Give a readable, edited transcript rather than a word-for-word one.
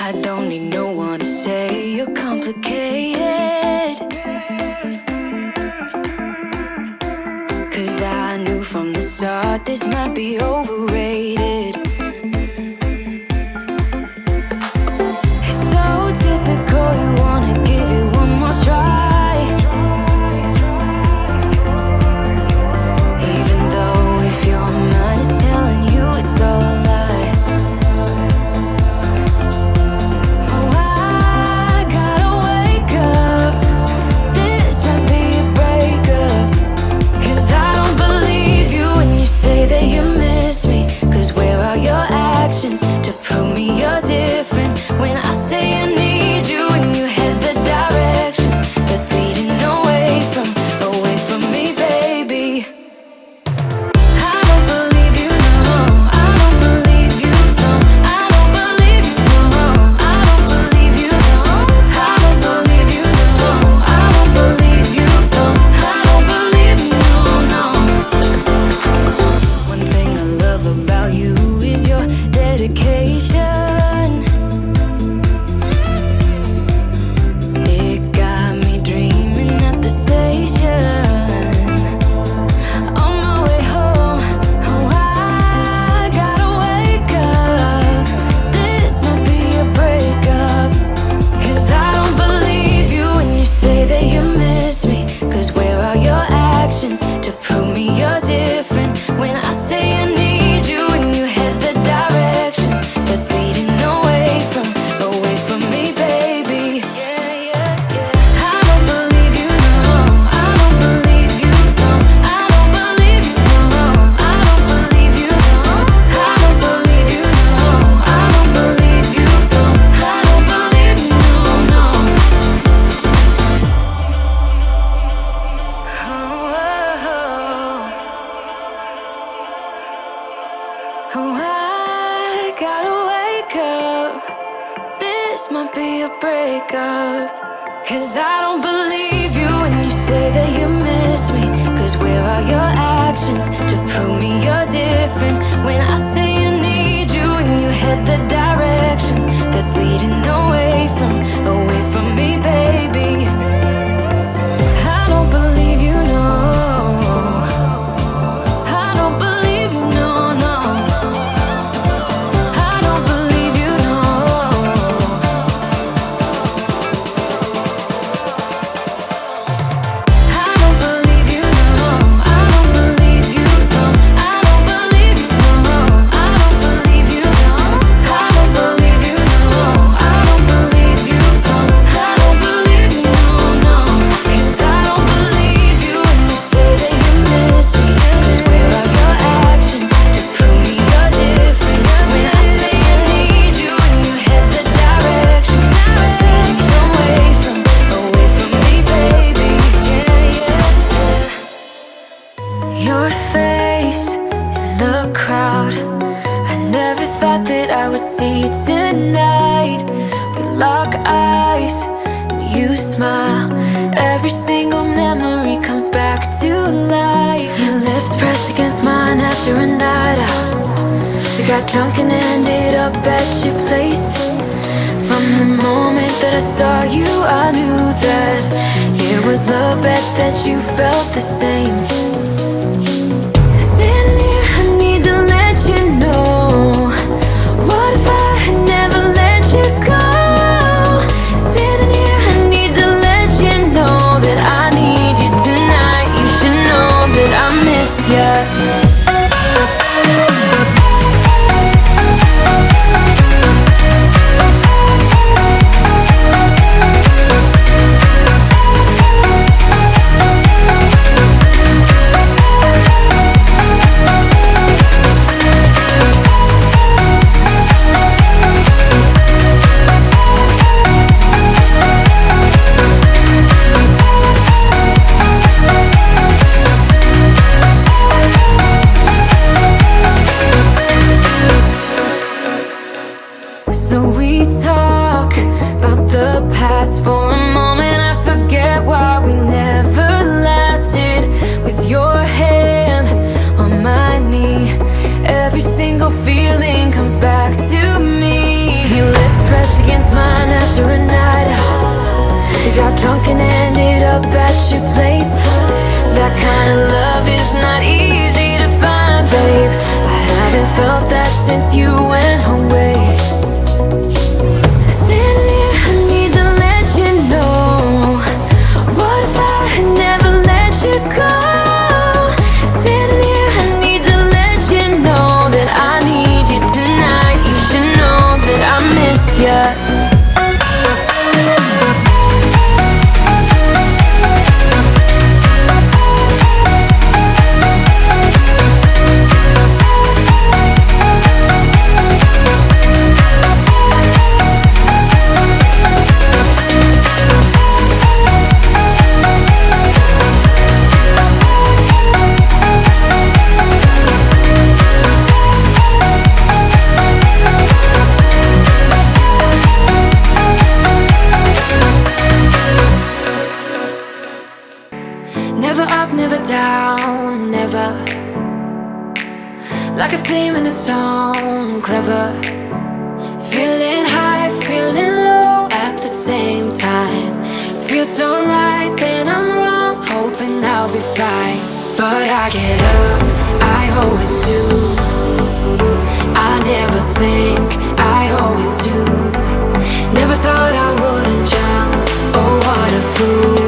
I don't need no one to say you're complicated, 'cause I knew from the start this might be overrated. It's so typical, you wanna give it one more try, even though if your mind is telling you it's all a lie. Oh, I gotta wake up, this might be a breakup, 'cause I don't believe you when you say that you miss me. 'Cause where are your actions to prove me you're different? When I say I need you and you head the direction that's leading away from me, baby. I don't believe you, no. I don't believe you, no. I don't believe you, no. I don't believe you, no. I don't believe you, no. I don't believe you, no. I don't believe you, no. One thing I love about you is your dedication. It got me dreaming at the station. On my way home, oh, I gotta wake up, this might be a breakup, 'cause I don't believe you when you say that you miss me. 'Cause where are your actions to prove me you're different? When I say I need you and you head the direction that's leading away from me, baby. Yeah, yeah, yeah. I don't believe you, no. I don't believe you, no. I don't believe you, no. I don't believe you, no. I don't believe you, no. I don't believe you, no. I don't believe you, no. Oh, I gotta wake up, this might be a breakup, 'cause I don't believe you when you say that you miss me. 'Cause where are your actions to prove me you're different? When I say I need you and you head the direction that's leading away from me, baby. I don't believe you, no. I don't believe you, no, no. I don't believe you, no. I don't believe you, no. I don't believe you, no. I don't believe you, no. I don't believe you, no. I don't believe you, no. I don't believe you, no. I don't believe you, no. 'Cause I don't believe you when you say that you miss me. 'Cause where are your actions to prove me you're different? When I say I need you and you head the direction that's leading away from me, baby. Yeah, yeah, yeah. Your face in the crowd, I never thought that I would see it tonight. We lock eyes and you smile, every single memory comes back to life. Your lips press against mine after a night out. We got drunk and ended up at your place. From the moment that I saw you, I knew that it was love, bet that you felt the same. Standing here, I need to let you know, what if I had never let you go? Standing here, I need to let you know that I need you tonight. You should know that I miss you. got drunk and ended up at your place. That kind of love is not easy to find, babe. I haven't felt that since you went away. Standing here, I need to let you know, what if I had never let you go? Standing here, I need to let you know that I need you tonight. You should know that I miss you. Never up, never down, never. Like a theme in a song, clever. Feeling high, feeling low at the same time. Feels so right, then I'm wrong, hoping I'll be fine. But I get up, I always do. I never think, I always do. Never thought I wouldn't jump, oh what a fool.